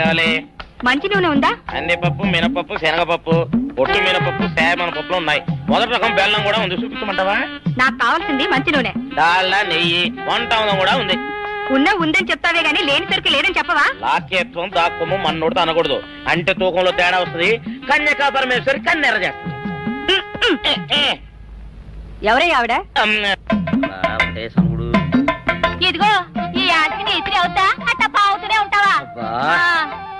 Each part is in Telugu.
కావాలి? మంచి నూనె ఉందా? కందిపప్పు, మినపప్పు, శనగపప్పు, పొట్టు మినపప్పు, సేమన పప్పులు ఉన్నాయి. మొదటి రకం బెల్లం కూడా ఉంది, చూపించమంటావా? నాకు కావాల్సింది మంచి నూనె. డాల్డా, నెయ్యి, వంట కూడా ఉంది. ఉందని చెప్తావే గానీ లేని సరికి లేదని చెప్పవా? లాక్యత్వం దాక్కుము మన్నోడితో అనకూడదు, అంటే తూకంలో తేడా వస్తుంది. కన్యకా పరమేశ్వరి కన్నెర చేస్తుంది. ఎవరై ఆవిడ? సముడు ఇదిగో ఈ ఆటకి నీ ఇస్త్రీ అవుతా అట్ట పావుతూనే ఉంటావా?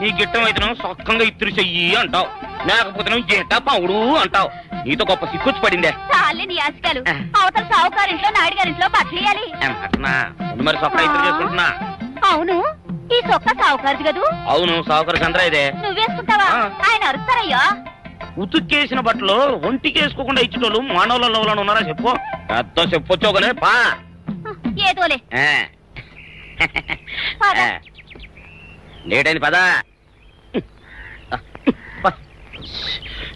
నీ గిట్టం అయితే సొక్కంగా ఇత్తురు చెయ్యి అంటావు, లేకపోతే గిట్ట పావుడు అంటావు. నీతో గొప్ప సిక్కుచ్చి పడిందే. చాలే నీ ఆశకాలు. అవతల సావుకారింట్లో నాయుడు గారింట్లో బట్టలేయాలి. మరి సొక్క ఇత్తురు చేసుకుంటున్నా. అవును, ఈ సొక్క సావుకారిది కదూ? అవును, సావుకారు చంద్ర ఇదే. నువ్వేసుకుంటావా? ఆయన అరుస్తారయ్యా. ఉతుక్కేసిన బట్టలు ఒంటికేసుకోకుండా ఇచ్చేటోళ్ళు మానవులలో ఉన్నారా చెప్పు? పెద్ద చెప్పొచ్చోగనే పా. ఏదోలే లేటైంది పదా.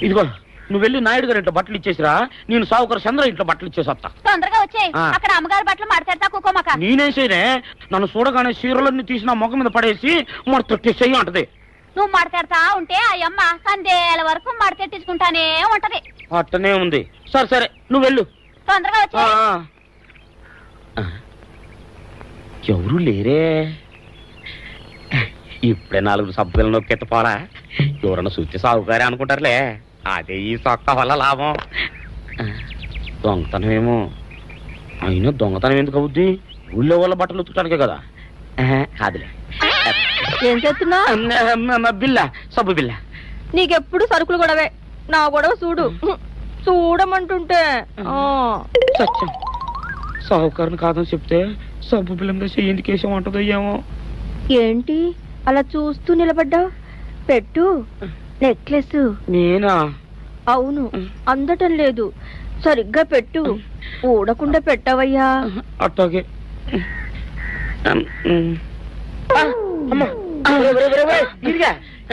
ఇదిగో నువ్వు వెళ్ళి నాయుడు గారి ఇంట్లో బట్టలు ఇచ్చేసిరా, నేను సావుకారు చంద్ర ఇంట్లో బట్టలు ఇచ్చేసి వస్తా. తొందరగా వచ్చాయి. అక్కడ అమ్మగారి బట్టలు మాడతాడతా కుకోమక. నేనేం చేయనే, నన్ను చూడగానే చీరలన్నీ తీసి నా ముఖం మీద పడేసి మడతెట్టేసేయి అంటది. నువ్వు మాడతాడతా ఉంటే ఆ అమ్మ సందేల వరకు మడతెట్టించుకుంటానే ఉంటది. అట్టనే ఉంది. సరే సరే నువ్వు వెళ్ళు. తొందరగా వచ్చా. ఎవరు లేరే, ఇప్పుడే 4 సబ్బులు నొక్కెత్త పోరా. ఎవరన్నా చూస్తే సాగుకారే అనుకుంటారులే. అదే ఈ సొక్క వల్ల లాభం. దొంగతనం అయినా దొంగతనం ఎందుకు అవుద్ది? ఊళ్ళో వాళ్ళ బట్టలు ఉతుకడానికే కదా. కాదులే. ఏం చేస్తున్నా? బిల్ల, సబ్బు బిల్ల. నీకెప్పుడు సరుకులు గొడవే. నా గొడవ చూడు. చూడమంటుంటే సత్యం, సాహుకారుని కాదని చెప్తే సబ్బు బిల్ల మీద ఎందుకేసం అంటదో ఏమో. ఏంటి అలా చూస్తూ నిలబడ్డావు? పెట్టు. నెక్లెస్. నేనా? అవును, అందటం లేదు. సరిగ్గా పెట్టు. ఊడకుండా పెట్టవయ్యా. అట్టాగే.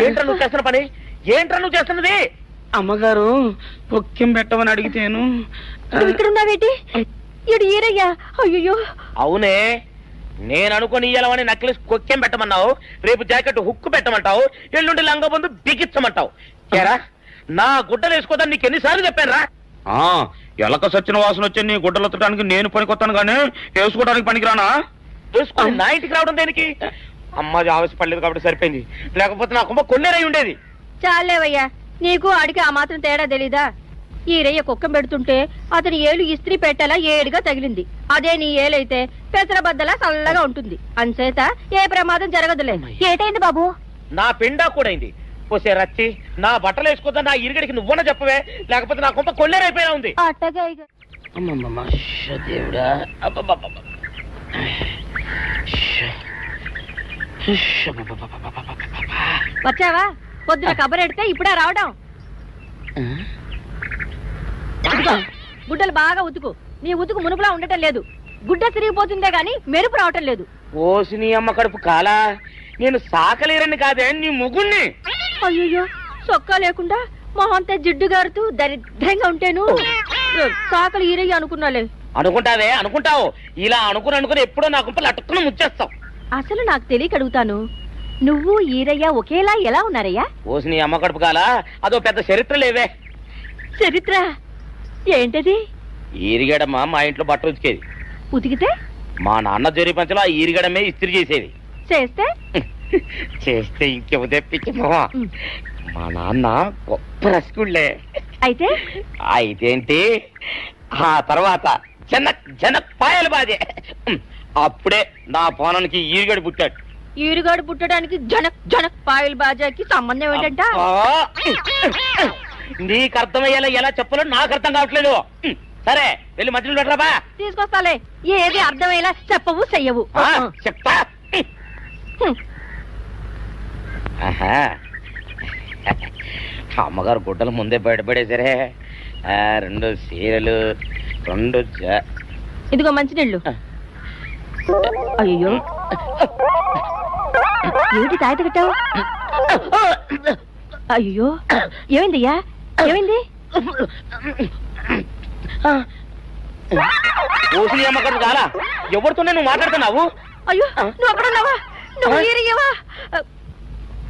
ఏంట్రా నువ్వు చేస్తున్న పని? ఏంట్రా నువ్వు చేస్తున్నది? అమ్మగారు పొక్కెం పెట్టమని అడిగితేను. ఇక్కడున్నావేటి? ఇడు ఈరయ్యా. అయ్యో. అవునే, నేను అనుకుని ఇయ్యాలని నక్లెస్ కొక్కెం పెట్టమన్నావు, రేపు జాకెట్ హుక్కు పెట్టమంటావు, ఎల్లుండి లంగబందు బిగించమంటావు. ఏరా, నా గుడ్డలు వేసుకోదాన్ని నీకు ఎన్నిసార్లు చెప్పాను రా? ఎలక సచ్చిన వాసన వచ్చి నీ గుడ్డలు ఎత్తడానికి నేను పనికొత్తాను గానీ వేసుకోవడానికి పనికిరానా? వేసుకుని నా ఇంటికి రావడం దేనికి? అమ్మాది ఆవేశపడలేదు కాబట్టి సరిపోయింది, లేకపోతే నా కుమ్మ కొన్నేరై ఉండేది. చాలేవయ్యా, నీకు అడిగి ఆ మాత్రం తేడా తెలీదా? ఈరయ్య కుక్కం పెడుతుంటే అతని ఏలు ఇస్త్రీ పెట్టేలా ఏడుగా తగిలింది. అదే నీ ఏలైతే పెసరబద్దలా చల్లగా ఉంటుంది. అంచేత ఏ ప్రమాదం జరగదులే. ఏటైంది బాబు? నా పిండా కూడా అయింది. పోసే రచ్చి, నా బట్టలు వేసుకోద్దా నా ఇరుగడికి నువ్వన చెప్పవే, లేకపోతే నా కొంత కొల్లేరైపోయినా ఉంది. వచ్చావా? పొద్దున కబరెడితే ఇప్పుడే రావడం. గుడ్డలు బాగా ఉతుకు. నీ ఉతుకు మునుపులా ఉండటం లేదు. గుడ్డ తిరిగిపోతుందే గాని మెరుపు రావటం లేదు. ఓసి నీ అమ్మ కడుపు కాలా, నేను సాకలేరని కాదే నీ ముగ్గుణ్ణి. అయ్యో, సొక్కా లేకుండా మొహంతా జిడ్డు గారుతూ దరిద్రంగా ఉంటేను సాకలు ఈరయ్య అనుకున్నాలే. అనుకుంటావే, అనుకుంటావు. ఇలా అనుకుని ఎప్పుడో నా గుంపలు అటుక్కుని ముచ్చేస్తావు. అసలు నాకు తెలియక అడుగుతాను, నువ్వు ఈరయ్య ఒకేలా ఎలా ఉన్నారయ్యా? ఓసి నీ అమ్మ కడుపు కాలా, అదో పెద్ద చరిత్ర లేవే. చరిత్ర ఏంటది? ఈరిగడమ్మ మా ఇంట్లో బట్టలు ఉతికేది. ఉతికితే మా నాన్న జరి పంచలో ఆ ఈరిగడమే ఇస్త్రీ చేసేది. చేస్తే చేస్తే ఇంకేమో తెప్పించమా. మా నాన్న గొప్ప రసికుళ్ళే. అయితే అయితేంటి, ఆ తర్వాత జనక్ పాయలు బాధే. అప్పుడే నా పోనానికి ఈరిగడు పుట్టాడు. ఈరుగాడు పుట్టడానికి జనక్ పాయల్ బాజాకి సంబంధం ఏంటంట? నీకు అర్థమయ్యేలా ఎలా చెప్పాలో నాకు అర్థం కావట్లేదు. సరే వెళ్ళి మధ్యలో పెట్టరాబా. తీసుకొస్తాలే. ఏది అర్థమయ్యేలా చెప్పవు చెయ్యవు. చెప్తా. అమ్మగారు గుడ్డలు ముందే బయటపడేసరే. 2 చీరలు, 2 ఇదిగో మంచినీళ్ళు. అయ్యో, ఏమిటి తాయిత కట్టావు? అయ్యో, ఏమైందయ్యా? ఏమైంది? ఓసిని అమ్మగారు చాలా. ఎవరితోనే నువ్వు మాట్లాడుతున్నావు? అయ్యో, నువ్వు అక్కడున్నావా? నువ్వు ఈరయ్యవా?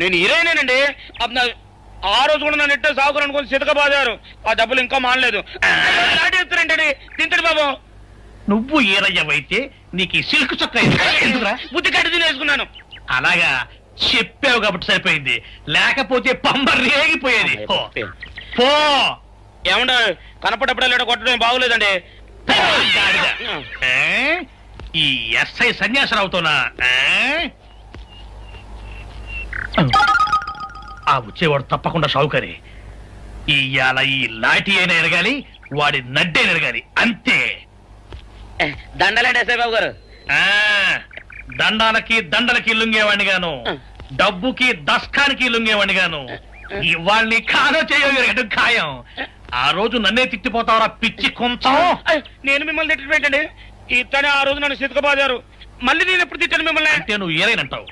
నేను హీరోయినేనండి. ఆ రోజు కూడా నన్ను ఇట్టే సాగుకుని అనుకుని సితకబాదారు. ఆ డబ్బులు ఇంకా మానలేదు. నాటేస్తారంటే తింటాడు బాబు. నువ్వు ఏరయ్యవైతే నీకు ఈ సిల్క్ చొక్క ఎందుకురా? బుద్ధి కట్టి తినేసుకున్నాను. అలాగా చెప్పావు కాబట్టి సరిపోయింది, లేకపోతే పంబ రేగిపోయేది. పో ఏమండ కనపడప్పుడే లేడ కొట్టడం బాగోలేదండి. గాడిద. ఈ ఎస్ఐ సన్యాసరావుతోనా? ఆ వచ్చేవాడు తప్పకుండా షౌకరి. ఇవాళ ఈ లాఠీ అయినా ఎరగాలి, వాడి నడ్డైనా ఎరగాలి, అంతే. దండలేండి ఎస్ఐ బాబు గారు. దండాలకి దండలకి లొంగేవాడిని గాను, డబ్బుకి దస్కానికి లొంగేవాడిని గాను. వాళ్ళని కాదో చేయడం ఖాయం. ఆ రోజు నన్నే తిట్టిపోతావరా పిచ్చి కొంచెం. నేను మిమ్మల్ని తిట్టడం ఏంటండి? ఇతనే ఆ రోజు నన్ను సితకబాదారు. మళ్ళీ నేను ఎప్పుడు తిట్టాను మిమ్మల్ని? అంటే నువ్వు ఏరైనంటావు,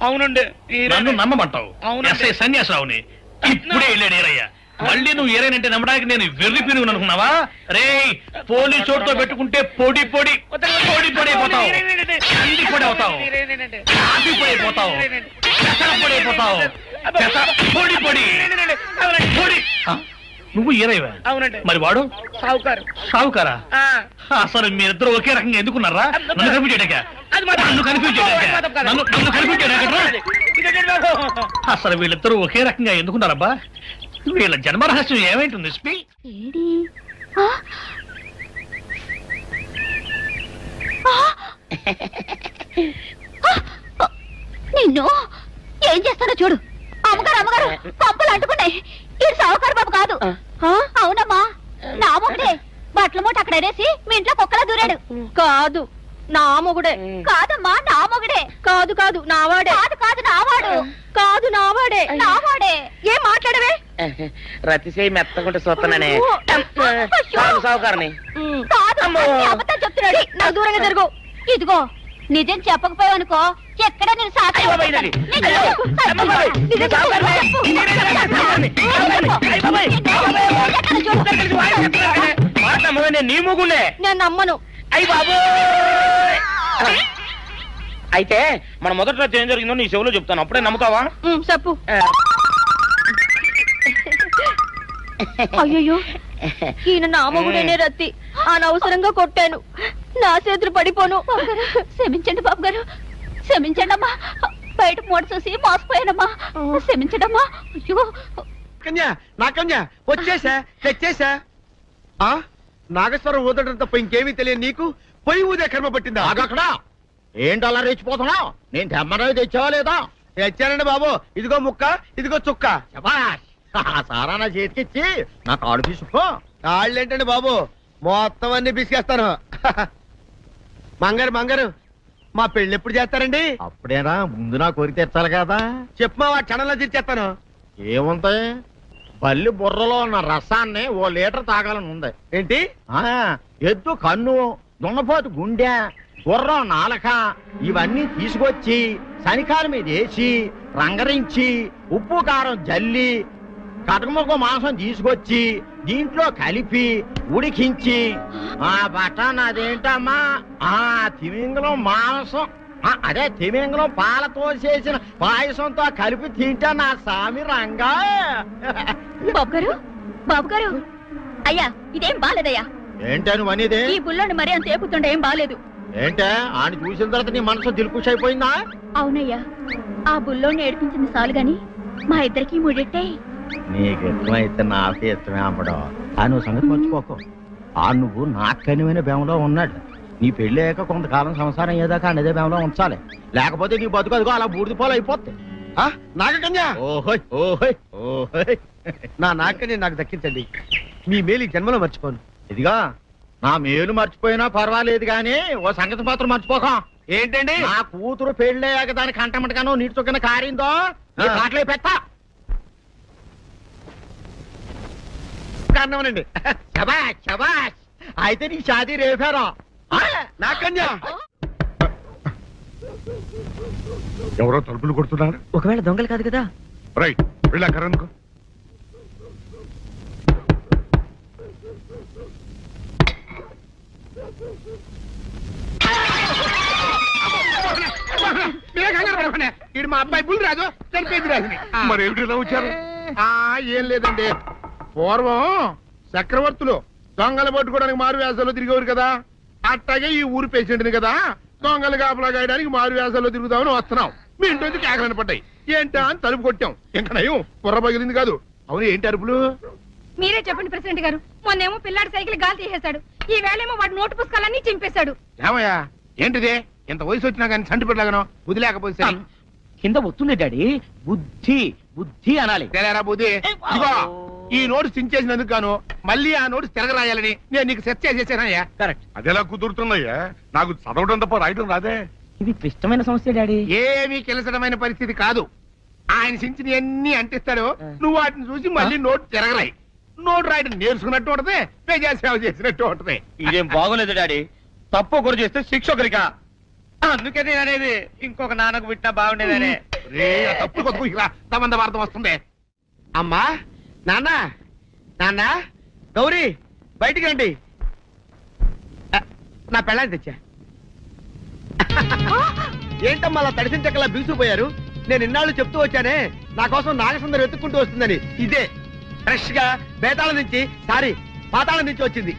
అవునండి. నన్ను నమ్మమంటావు. అవునండి. ఎస్ఐ సన్యాసరావుని ఇప్పుడే వెళ్ళాడు ఏరయ్య. మళ్ళీ నువ్వు ఏరైనంటే నమ్మడానికి నేను వెర్రి పిరుగు అనుకున్నావా? రే పోలీసు చోటుతో పెట్టుకుంటే పొడి పొడి పొడి పొడి అయిపోతావు, కంది పొడి అవుతావు, కాఫీ పొడి అయిపోతావు, పెసర పొడి అయిపోతావు, పొడి పొడి పొడి. నువ్వు ఏరైవా? అవునండి. మరి వాడు సావుకారు. సావుకారా? అసలు మీరిద్దరు ఒకే రకంగా ఎందుకున్నారా? నన్ను కన్ఫ్యూజ్ చేయడాక, నన్ను కన్ఫ్యూజ్ చేయడాక, నన్ను కన్ఫ్యూజ్ చేయడాక. అసలు వీళ్ళిద్దరూ ఒకే రకంగా ఎందుకున్నారబ్బా? వీళ్ళ జన్మ రహస్యం ఏమైంటుంది? ఏడి? ఆ? నిన్ను ఏం చేస్తానో చూడు. అమ్మగారు అమ్మగారు పంపులు అంటుకున్నాయి. ఇది సావుకారు బాబు కాదు. అవునమ్మా, నా మొగుడే బట్టల మూట అక్కడ ఎడేసి మీ ఇంట్లో కుక్కలా దూరాడు. కాదు, నా మొగుడే. కాదమ్మా, నా మొగుడే. కాదు కాదు, నావాడే. కాదు కాదు, నావాడు. కాదు, నావాడే. నావాడే. ఏం మాట్లాడవే? రతిసేయి మెత్తకుంటే చూస్తున్నానే సావుకారని. కాదు, అబద్ధం చెప్తున్నాడు. నాకు దూరంగా జరుగు. ఇదిగో నిజం చెప్పకపోయావనుకో ఎక్కడ నేను సాక్షి నీ ముగుండే నేను నమ్మను. అయ్యి బాబు. అయితే మన మొదటి రోజు ఏం జరిగిందో నీ చెవులో చెప్తాను, అప్పుడే నమ్ముతావా? చెప్పు. అయ్యో, ఈయన నా మొగుడేనే రత్తి. అనవసరంగా కొట్టాను, నా చేతులు పడిపోను. క్షమించండి బాబు గారు, క్షమించండి అమ్మా. బయట మూట చూసి మోసపోయానమ్మా, క్షమించడమ్మా. అయ్యో కన్యా, నా కన్యా వచ్చేసా, తెచ్చేసా. నాగేశ్వరం ఊదటం తప్ప ఇంకేమీ తెలియదు నీకు. పొయ్యి ఊదే కర్మ పట్టిందా? అక్కడ ఏంటి అలా రెచ్చిపోతున్నావు? నేను తెమ్మనవి తెచ్చావా లేదా? తెచ్చానండి బాబు. ఇదిగో ముక్క, ఇదిగో చుక్క. శభాష్. ఆ సారా నా చేతికిచ్చి నా కాడు తీసుకో. కాళ్ళేంటండి బాబు, మొత్తం అన్ని పిసికేస్తాను. మంగారు మంగారు, మా పెళ్ళి ఎప్పుడు చేస్తారండి? అప్పుడేనా, ముందు నా కోరిక తెచ్చాలి కదా. చెప్పు మా క్షణంలో తీర్చేస్తాను. ఏముంటాయి, బల్లి బుర్రలో ఉన్న రసాన్ని ఓ లీటర్ తాగాలని ఉంది. ఏంటి? ఎద్దు కన్ను, దున్నపోతు గుండె, గుర్రం నాలక ఇవన్నీ తీసుకొచ్చి శనికాల మీద వేసి రంగరించి ఉప్పు కారం జల్లి కటకముఖ మాంసం తీసుకొచ్చి దీంట్లో కలిపి ఉడికించి ఆ బటన్ అదేంటమ్మా, తిమింగలం మాంసం, అదే తిమింగలం పాలతో చేసిన పాయసంతో కలిపి తింటా నా సామి రంగా. బాబు గారు, బాబు గారు, అయ్యా ఇదేం బాలేదయ్యా. ఏంటే నువ్వు అనేది? ఈ బుల్లోని మరీ అంత ఏపుతుండే ఏం బాలేదు. ఏంటే ఆయన చూసిన తర్వాత నీ మనసు దిల్కుష్ అయిపోయిందా? అవునయ్యా, ఆ బుల్లోని ఏడిపించింది చాలు గాని మా ఇద్దరికి ముడిట్టే. నీకు ఇష్టమైతే నాకే ఇష్టమే అమ్మడం. ఆ నువ్వు సంగతి మర్చిపోకు. ఆ నువ్వు నాకు కనివైన బేమలో ఉన్నాడు. నీ పెళ్లి అయ్యాక కొంతకాలం సంసారం ఏదాకా అదే బేమలో ఉంచాలి, లేకపోతే నీ బతుకు అదిగో అలా బూడిదిపోలు అయిపోద్ది. నాగకన్యా, ఓహోయ్ ఓహోయ్ ఓహోయ్. నా నాగకన్య నాకు దక్కించండి. మీ మేలు ఈ జన్మలో మర్చిపోను. ఇదిగా నా మేలు మర్చిపోయినా పర్వాలేదు గాని ఓ సంగతి మాత్రం మర్చిపోకం. ఏంటండి? నా కూతురు పెళ్ళయ్యాక దానికి కంటమటగానో నీటి చుక్కన కారిందో కాట్లే పెట్ట. కారణమనండి. శబాష్ శబాష్. అయితే నీ షాదీ రేపారా? నాకన్యా, ఎవరో తలుపులు కొడుతున్నారు. ఒకవేళ దొంగలు కాదు కదా? రైట్, వెళ్ళాకరనుకో. ఈడు మా అబ్బాయి బుల్ రాజు చనిపోయింది రాజుని మరి ఏమిటి ఇలా వచ్చారు? ఏం లేదండి పూర్వం చక్రవర్తులు దొంగలు పట్టుకోవడానికి మారు వేసాల్లో తిరిగేవారు కదా, అట్టాగే ఈ ఊరు పేషెంట్ని కదా దొంగలు కాపలా గాయడానికి మారు వేసాల్లో తిరుగుదామని వస్తున్నాం. మీ ఇంటి నుంచి కేకలను పడ్డాయి. ఏంటా అని తలుపు కొట్టాం. ఇంకా నయం బుర్ర పగిలింది కాదు. అవును ఏంటి అరుపులు? మీరే చెప్పండి ప్రెసిడెంట్ గారు. మొన్నేమో పిల్లాడి సైకిల్ గాలి తీసేశాడు, ఈ వేళేమో వాడి నోటు పుస్తకాలన్నీ చింపేశాడు. ఏమయ్యా ఏంటిదే? ఇంత వయసు వచ్చినా కానీ చంటి పెట్టలాగను వదిలేకపోతే సరే. కింద వస్తుంది డాడీ. బుద్ధి బుద్ధి అనాలి. తెలేరా బుద్ధి. ఇదిగో ఈ నోటు చించేసినందుకు గాను మళ్ళీ ఆ నోటు తిరగరాయాలని నేను నీకు సెట్ చేసేసానయ్యా. కరెక్ట్. అదెలా కుదురుతుందయ్యా? నాకు చదవడం తప్ప రాయటం రాదే. ఇది క్లిష్టమైన సమస్య డాడీ. ఏమీ కిలసడమైన పరిస్థితి కాదు. ఆయన చించిన అన్ని అంటిస్తాడు, నువ్వు వాటిని చూసి మళ్ళీ నోటు తిరగరాయి. నోటు రాయడం నేర్చుకున్నట్టు ఉంటది, ప్రజా సేవ చేసినట్టు ఉంటది. ఇదేం బాగోలేదు డాడీ. తప్పు ఒకరు చేస్తే శిక్ష ఒకరికా? అందుకే నేను అనేది ఇంకొక నాన్నకు విట్టా బాగుండేదనే. రే, ఆ తప్పుడు కొద్దు ఇలా సంబంధ వార్త వస్తుంది. అమ్మా, నాన్న, నాన్న, గౌరీ బయటికి రండి. నా పెళ్ళాన్ని తెచ్చా. ఏంటమ్మా అలా తడిసిన చెక్కలా బిగుసిపోయారు? నేను ఇన్నాళ్ళు చెప్తూ వచ్చానే నా కోసం నాగసుందరం వెతుక్కుంటూ వస్తుందని. ఇదే ఫ్రెష్ గా బేతాళం నుంచి పాతాళం నుంచి వచ్చింది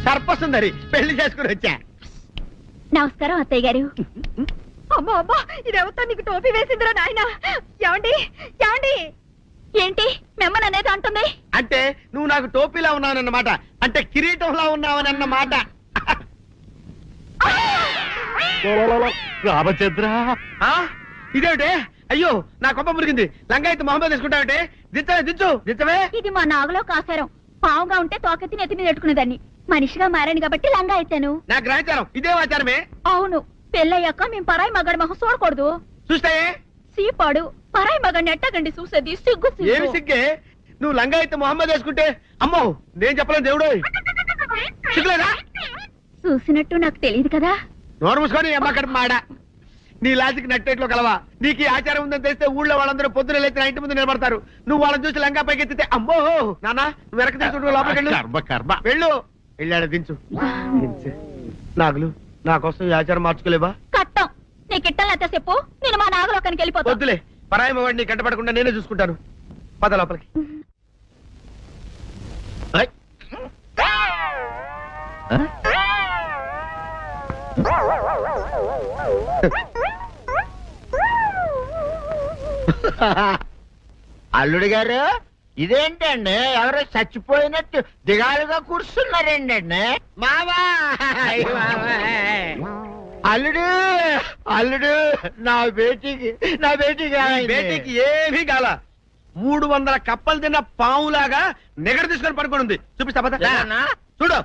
సర్పసుందరి. పెళ్లి చేసుకుని వచ్చా. నమస్కారం అత్తయ్య గారు. అమ్మా అమ్మా, ఇదేవతా నీకు టోపీ వేసిందిరా నాయన. ఏమండి ఏమండి? ఏంటి మిమ్మల్ని అనేది అంటుంది? అంటే నువ్వు నాకు టోపీలా ఉన్నావనన్నమాట, అంటే కిరీటంలా ఉన్నావనన్నమాట. రామచంద్ర, ఇదేమిటే? అయ్యో నా కొప్ప మురిగింది. లంగాయత్ మొహమ్మద్ తీసుకుంటావంటే దించవే. ఇది మా నాగులో కాసారం. పావుగా ఉంటే తోకెత్తి నెత్తి మీద పెట్టుకునేదాన్ని. మనిషిగా మారాను కాబట్టి లంగా ఎత్తాను. నా గ్రహచారం ఇదే ఆచారమే. అవును, పెళ్ళయ్యాక మేము పరాయి మగాడి మొహం చూడకూడదు. చూస్తాయే సీపాడు పరాయి మగాడిని ఎట్టగండి చూసేది. సిగ్గు ఏమి సిగ్గే? నువ్వు లంగాయత్ మొహమ్మద్ వేసుకుంటే అమ్మో నేను చెప్పలేను దేవుడు. సిగ్గులేదా? చూసినట్టు నాకు తెలియదు కదా. నోరు మూసుకొని అమ్మ కడుపు మాడ. నీ లాజిక్ నట్టేట్లో కలవా? నీకు ఈ ఆచారం ఉందని తెలిస్తే ఊళ్ళో వాళ్ళందరూ పొద్దున లేచి నా ఇంటి ముందు నిలబడతారు. నువ్వు వాళ్ళని చూసి లంగా పైకి ఎత్తితే అమ్మో నాన్న నువ్వు వెనక తీసుకుంటూ లోపలికి వెళ్ళు. వెళ్ళాడు దించు. నాగులు నా కోసం ఈ ఆచారం మార్చుకోలేవా? కట్టం నీకు ఇట్టలేత చెప్పు. నేను మా నాగలోకానికి వెళ్ళిపోతా. వద్దులే, పరాయి వాడిని కంటపడకుండా నేనే చూసుకుంటాను. పద లోపలికి. అల్లుడు గారు ఇదేంటండి? ఎవరో చచ్చిపోయినట్టు దిగాలుగా కూర్చున్నారేంటండి? మావా అల్లుడు అల్లుడు నా బేటీకి బేటీకి ఏమీ కాల. 300 కప్పలు తిన్న పావులాగా నిగడ తీసుకొని పడుకొని ఉంది. చూపిస్తా పద. చూడు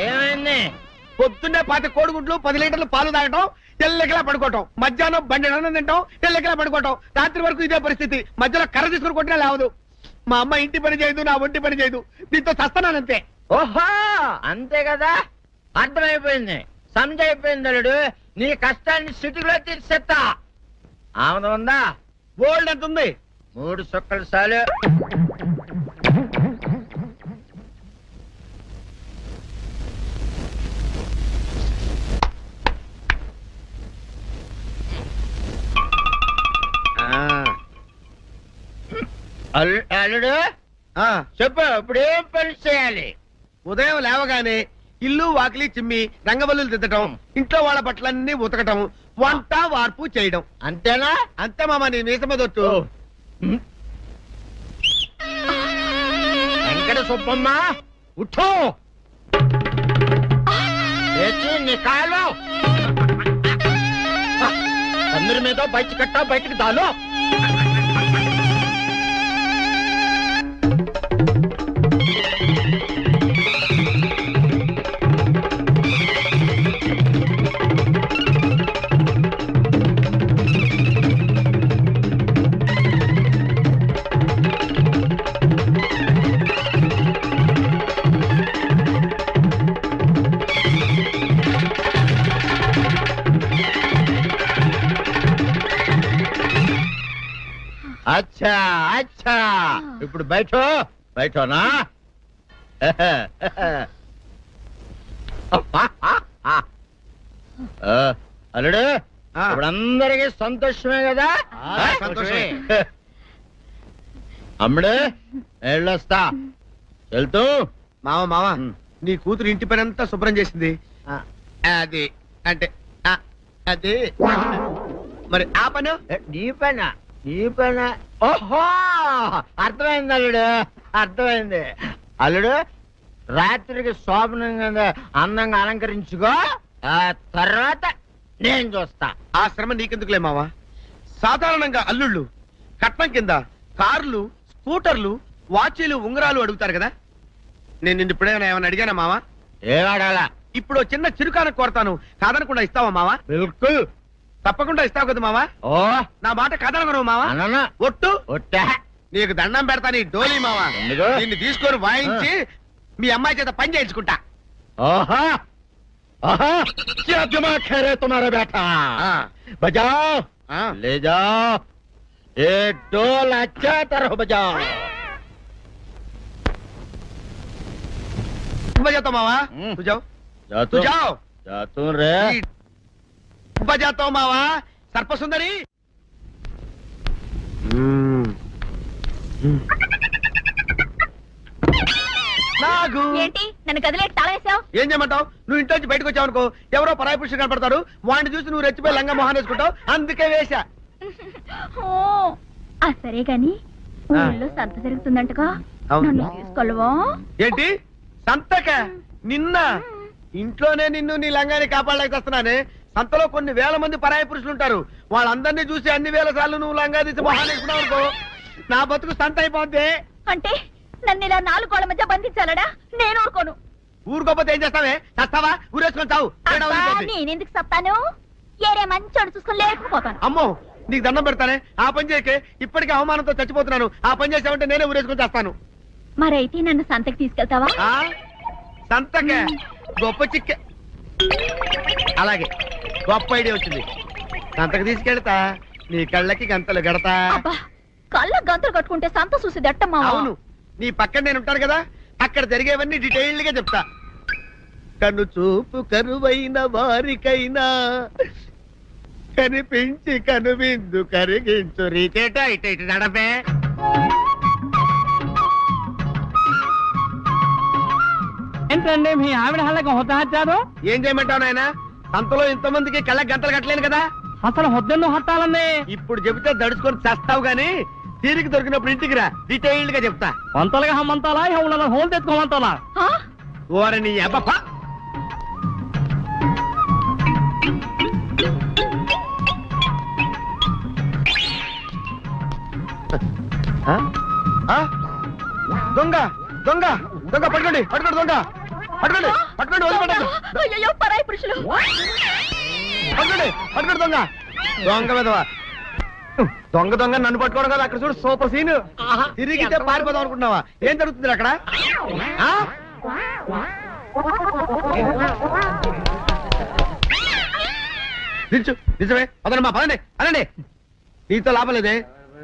ఏమైంది? పొద్దున్నే 10 కోడిగుడ్లు 10 లీటర్లు పాలు తాగటం, తెల్లకిలా పడుకోవటం. మధ్యాహ్నం బండి అన్నం తింటాం, తెల్లకిలా పడుకోవటం. రాత్రి వరకు ఇదే పరిస్థితి. మధ్యలో కర్ర తీసుకుని కొట్టినా లేవదు. మా అమ్మ ఇంటి పని చేయదు, నా ఒంటి పని చేయదు. దీంతో చస్తున్నానంతే. ఓహో అంతే కదా, అర్థమైపోయింది, సంజైపోయింది. అల్లుడు నీ కష్టాన్ని సిటీలో తీర్చేస్తా. ఆమె ఉందా? గోల్డ్ ఎంత ఉంది? 3 సుక్కలు చాలు. అల్లుడు చెప్పు, ఇప్పుడు ఏం పని చేయాలి? ఉదయం లేవగానే ఇల్లు వాకిలి చిమ్మి రంగవల్లులు దిద్దటం, ఇంట్లో వాళ్ళ బట్టలన్నీ ఉతకటం, వంట వార్పు చేయడం. అంతేనా? అంతే మామ, నీ మీసమదొట్టు. వెంకట సుబ్బమ్మ ఉఠో, లేచి నీ కాలు అందరి మీద బయట కట్టా, బయటకు దాలో. అచ్చా అచ్చా, ఇప్పుడు బయటనా? అల్లుడు ఇప్పుడు అందరికి సంతోషమే కదా సంతోషమే. అమ్ముడు వెళ్ళొస్తా వెళ్తూ మావ నీ కూతురు ఇంటి పని అంతా శుభ్రం చేసింది అది అంటే అది మరి ఆ పను నీ పైన ఓహో అర్థమైంది అల్లుడు అర్థమైంది అల్లుడు రాత్రికి శోభనంగా అందంగా అలంకరించుకో ఆ తర్వాత నేను చూస్తా. ఆ శ్రమ నీకెందుకులే మావా. సాధారణంగా అల్లుళ్ళు కట్నం కింద కార్లు, స్కూటర్లు, వాచీలు, ఉంగరాలు అడుగుతారు కదా. నేను నిన్ను ఇప్పుడేమైనా ఏమైనా అడిగానా మావా? ఏవాడాలా ఇప్పుడు ఓ చిన్న చిరుకాన కోరతాను, కాదనకుండా ఇస్తావా మావా? బిల్కుల్ తప్పకుండా ఇస్తావు కదా మావా? ఓ నా మాట కాదనగను మావా. అననా ఒట్టు ఒట్టా నీకు దండం పెడతా నీ డోలీ మావా. ఎందుకు? నిన్ను తీసుకొని వాయించి మీ అమ్మాయి చేత పని చేయించుకుంటా. ओहा ओहा क्या दिमाग है रे तुम्हारा बेटा बजाओ ले जाओ एक डोल अच्छा तरह बजाओ बजाता मावा तू जाओ तू जाओ जातू रे बजाता हूँ मावा सर्प सुंदरी నాగు ఏంటి నన్ను గదిలేటి తాళేసావు? ఏం చేయమంటావు? నువ్వు ఇంటి నుంచి బయటకు వచ్చావు అనుకో, ఎవరో పరాయి పురుషుడు కనపడతాడు, వాడిని చూసి నువ్వు రెచ్చిపోయి లంగా మొహాన్ వేసుకుంటావు, అందుకే వేశా. సరే గాని ఊళ్ళో సంత జరుగుతుందంటగా, నన్ను తీసుకెళ్ళవా? ఏంటి సంతక? నిన్న ఇంట్లోనే నిన్ను నీ లంగాన్ని కాపాడలేకొస్తున్నానే. సంతలో కొన్ని వేల మంది పరాయి పురుషులు ఉంటారు, వాళ్ళందరినీ చూసి అన్ని వేల సార్లు నువ్వు లంగా తీసి మొహాన్ వేసుకున్నావు అనుకో, నా బతుకు సంత అయిపోద్ది. అంటే నన్ను ఇలా 4 గోళ్ల మధ్య బంధించాలడా? నేను ఊరుకోను. ఊరుకోపోతే ఏం చేస్తావే? చస్తావా? ఊరేసుకొని చావు. నేనెందుకు చెప్తాను? ఏరే మంచోడు చూసుకుని లేకపోతాను. అమ్మో నీకు దండం పెడతానే, ఆ పని చేయకే. ఇప్పటికే అవమానంతో చచ్చిపోతున్నాను, ఆ పని చేసావంటే నేనే ఊరేసుకొని చేస్తాను. మరైతే నన్ను సంతకి తీసుకెళ్తావా? సంతకే గొప్ప చిక్కే. అలాగే గొప్ప ఐడియా వచ్చింది. సంతకు తీసుకెళ్తా, నీ కళ్ళకి గంతలు గడతా. అబ్బా, కళ్ళ గంతలు కట్టుకుంటే సంత చూసి దట్టమ్మా. అవును, నీ పక్కన నేను ఉంటాను కదా, అక్కడ జరిగేవన్నీ డీటెయిల్డ్ గా చెప్తా. కను చూపు కరువైన వారికైనా కనిపించి కనువిందు కరిగించు రీతేట ఇట ఇటు నడపే. ఏంటండి మీ ఆవిడ హళ్ళకి హొత్తహత్యారు? ఏం చేయమంటావు నాయన? సంతలో ఇంతమందికి కళ్ళకి గంటలు కట్టలేను కదా. అసలు హొద్దెన్ను హత్తాలండి. ఇప్పుడు చెబితే దడుచుకొని చేస్తావు గాని తీరికి దొరికినప్పుడు ఇంటికి రా, డీటెయిల్డ్ గా చెప్తా. వంతలుగా హమ్మంతాలా ఎవరు హోల్ తెచ్చుకోమంతాలా? ఓరని అబ్బా దొంగ దొంగ దొంగ పట్టుకోండి పట్టుకోండి దొంగ పట్టుకోండి పట్టుకోండి వదిలిపెట్టండి. అయ్యో, పరాయి పురుషులు. పట్టుకోండి పట్టుకోండి దొంగ దొంగ విధవా. దొంగ దొంగ నన్ను పట్టుకోవడం కదా, అక్కడ చూడు సూపర్ సీన్. తిరిగితే పారిపోదాం అనుకుంటున్నావా? ఏం జరుగుతుంది అక్కడ? నిజమే, పదండి పదండి అనండి. నీతో లాభం లేదే,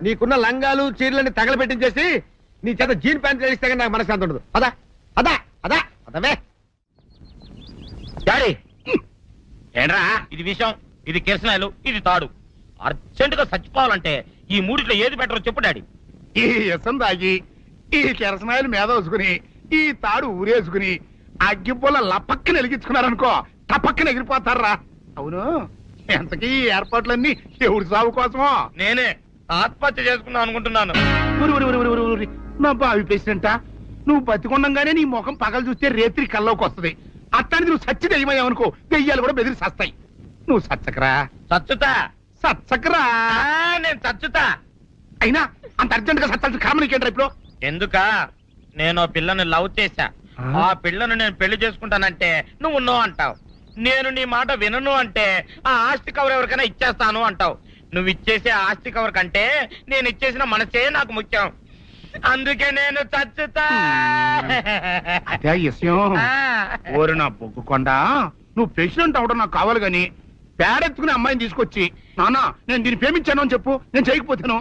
నీకున్న లంగాలు చీరలని తగలబెట్టించేసి నీ చేత జీన్ ప్యాంట్ తెలిస్తే కానీ నాకు మనశ్శాంతి ఉండదు. అదా అదా అదా అదవే డాడీ ఏంట్రా ఇది విషయం, ఇది కిరసనాయలు, ఇది తాడు. అర్జెంట్ గా చచ్చిపోవాలంటే ఈ మూడిట్లో ఏది బెటర్ చెప్పు డాడీ. ఈ ఇసం తాగి ఈ కిరసనాయలు మీద వేసుకుని ఈ తాడు ఊరేసుకుని అగ్గిపుల్ల లపక్కన వెలిగించుకున్నారనుకో, టపక్కన ఎగిరిపోతారా. అవును, ఎంతకీ ఈ ఏర్పాట్లన్నీ ఎవరి సాగు కోసమో? నేనే ఆత్మహత్య చేసుకుందాం అనుకుంటున్నాను. నా బావి పేసినంట, నువ్వు బతికొండంగానే నీ ముఖం పగలు చూస్తే రేత్రి కల్లోకి వస్తుంది. అట్టానికి నువ్వు సచ్చి దెయ్యమయ్యావనుకో, దెయ్యాలు కూడా బెదిరి సస్తాయి. నువ్వు సచ్చకరా చచ్చుతా సచ్చకరా. నేను చచ్చుతా. అయినా అంత అర్జెంట్ గా సత్తాల్సిన కారణం నీకేంట్రా ఇప్పుడు? ఎందుక నేను ఆ పిల్లని లవ్ చేశా, ఆ పిల్లను నేను పెళ్లి చేసుకుంటానంటే నువ్వు నో అంటావు. నేను నీ మాట వినను అంటే ఆ ఆస్తి కవర్ ఎవరికైనా ఇచ్చేస్తాను అంటావు. నువ్వు ఇచ్చేసే ఆస్తి కవర్ కంటే నేను ఇచ్చేసిన మనసే నాకు ముఖ్యం. అందుకే నేను చచ్చుతా. అదే విషయం. ఓరి నా బొగ్గుకొండ, నువ్వు ప్రెసిడెంట్ అవడం నాకు కావాలి గాని పేడెత్తుకునే అమ్మాయిని తీసుకొచ్చి నాన్న నేను దీన్ని ప్రేమించాను అని చెప్పు, నేను చేయకపోతాను.